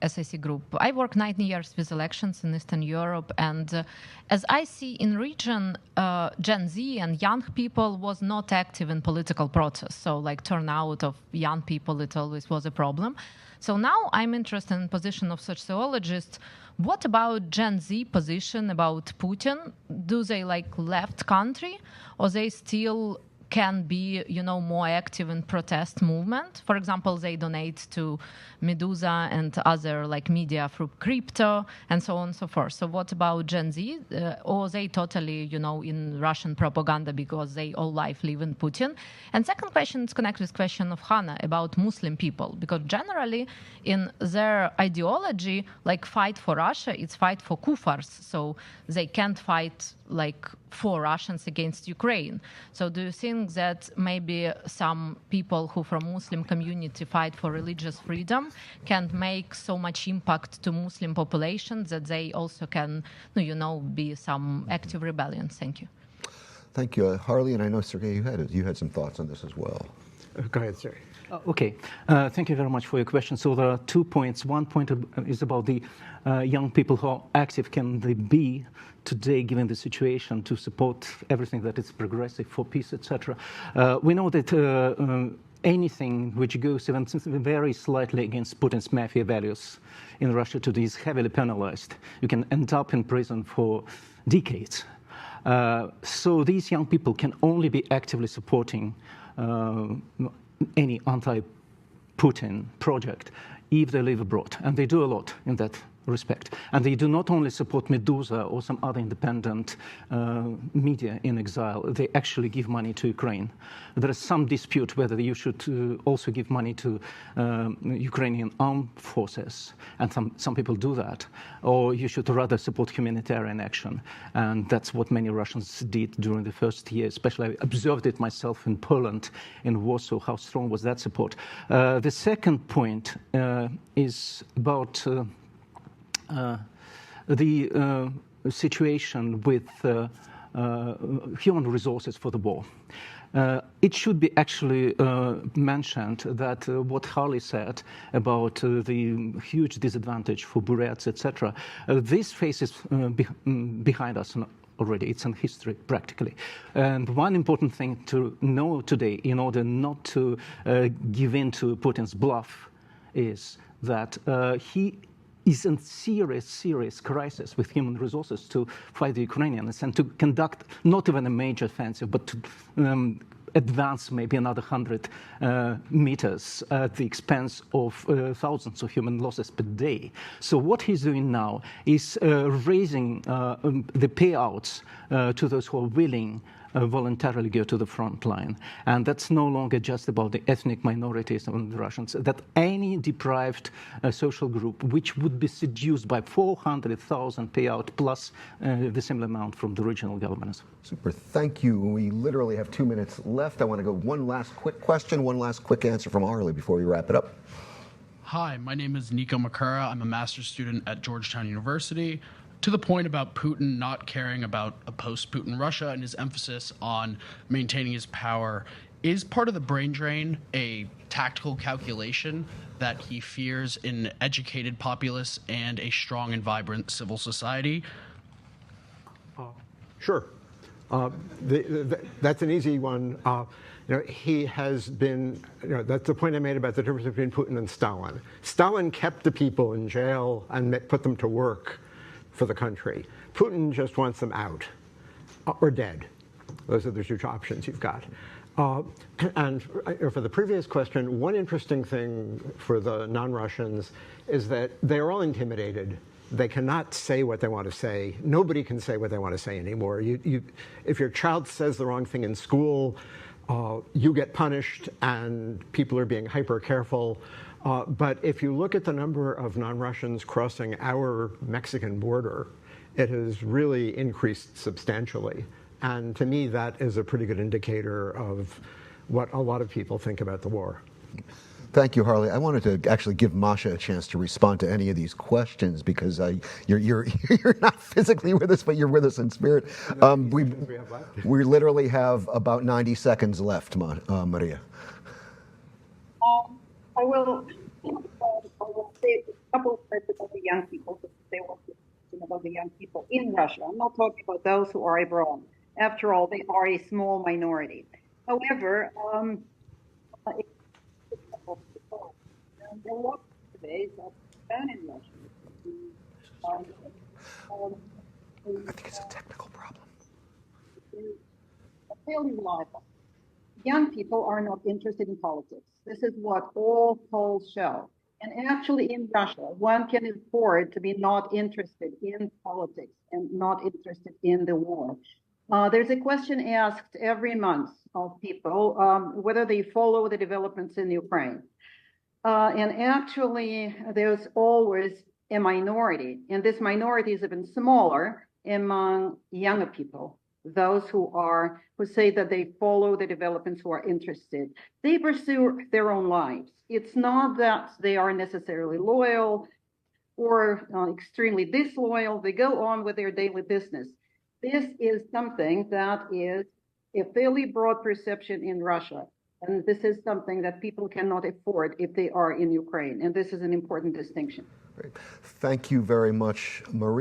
SAC group. I worked 9 years with elections in Eastern Europe, and as I see in region, Gen Z and young people was not active in political process. So like turnout of young people, it always was a problem. So now I'm interested in position of sociologist. What about Gen Z position about Putin? Do they like left country, or they still can be, more active in protest movement? For example, they donate to Medusa and other like media through crypto and so on and so forth. So what about Gen Z? Or they totally, in Russian propaganda because they all life live in Putin? And second question is connected with question of Hannah about Muslim people, because generally in their ideology, like fight for Russia, it's fight for kufars. So they can't fight like for Russians against Ukraine. So do you think that maybe some people who from Muslim community fight for religious freedom can make so much impact to Muslim population that they also can, be some active rebellion? Thank you. Thank you, Harley, and I know Sergey, you had some thoughts on this as well. Go ahead, Sergey. Okay, thank you very much for your question. So there are 2 points. One point is about the young people, how active can they be today, given the situation, to support everything that is progressive for peace, etc. We know that anything which goes even very slightly against Putin's mafia values in Russia today is heavily penalized. You can end up in prison for decades. So these young people can only be actively supporting any anti-Putin project if they live abroad, and they do a lot in that respect. And they do not only support Medusa or some other independent media in exile, they actually give money to Ukraine. There is some dispute whether you should also give money to Ukrainian armed forces, and some people do that, or you should rather support humanitarian action. And that's what many Russians did during the first year, especially I observed it myself in Poland, in Warsaw, how strong was that support. The second point is about the situation with human resources for the war. It should be actually mentioned that what Harley said about the huge disadvantage for Burats, etc., this phase is behind us already. It's in history, practically. And one important thing to know today, in order not to give in to Putin's bluff, is that he is in serious crisis with human resources to fight the Ukrainians and to conduct not even a major offensive, but to advance maybe another 100 meters at the expense of thousands of human losses per day. So what he's doing now is raising the payouts to those who are willing voluntarily go to the front line. And that's no longer just about the ethnic minorities and the Russians, that any deprived social group which would be seduced by 400,000 payout plus the similar amount from the regional governments. Super, thank you. We literally have 2 minutes left. I want to go one last quick question, one last quick answer from Harley before we wrap it up. Hi, my name is Nico Makura. I'm a master's student at Georgetown University. To the point about Putin not caring about a post-Putin Russia and his emphasis on maintaining his power, is part of the brain drain a tactical calculation that he fears an educated populace and a strong and vibrant civil society? Sure. That's an easy one. He has been, that's the point I made about the difference between Putin and Stalin. Stalin kept the people in jail and put them to work for the country. Putin just wants them out or dead. Those are the two options you've got. And for the previous question, one interesting thing for the non-Russians is that they are all intimidated. They cannot say what they want to say. Nobody can say what they want to say anymore. If your child says the wrong thing in school, you get punished, and people are being hyper careful. But if you look at the number of non-Russians crossing our Mexican border, it has really increased substantially. And to me, that is a pretty good indicator of what a lot of people think about the war. Thank you, Harley. I wanted to actually give Masha a chance to respond to any of these questions because you're not physically with us, but you're with us in spirit. We literally have about 90 seconds left, Maria. I will say a couple of words about the young people, because they were talking about the young people in Russia. I'm not talking about those who are abroad. After all, they are a small minority. However, there were surveys that ban in Russia. I think it's a technical problem. Fairly reliable. Young people are not interested in politics. This is what all polls show. And actually, in Russia, one can afford to be not interested in politics and not interested in the war. There's a question asked every month of people whether they follow the developments in Ukraine. And actually, there's always a minority, and this minority is even smaller among younger people, those who say that they follow the developments, who are interested. They pursue their own lives. It's not that they are necessarily loyal or extremely disloyal. They go on with their daily business. This is something that is a fairly broad perception in Russia. And this is something that people cannot afford if they are in Ukraine. And this is an important distinction. Great. Thank you very much, Marie.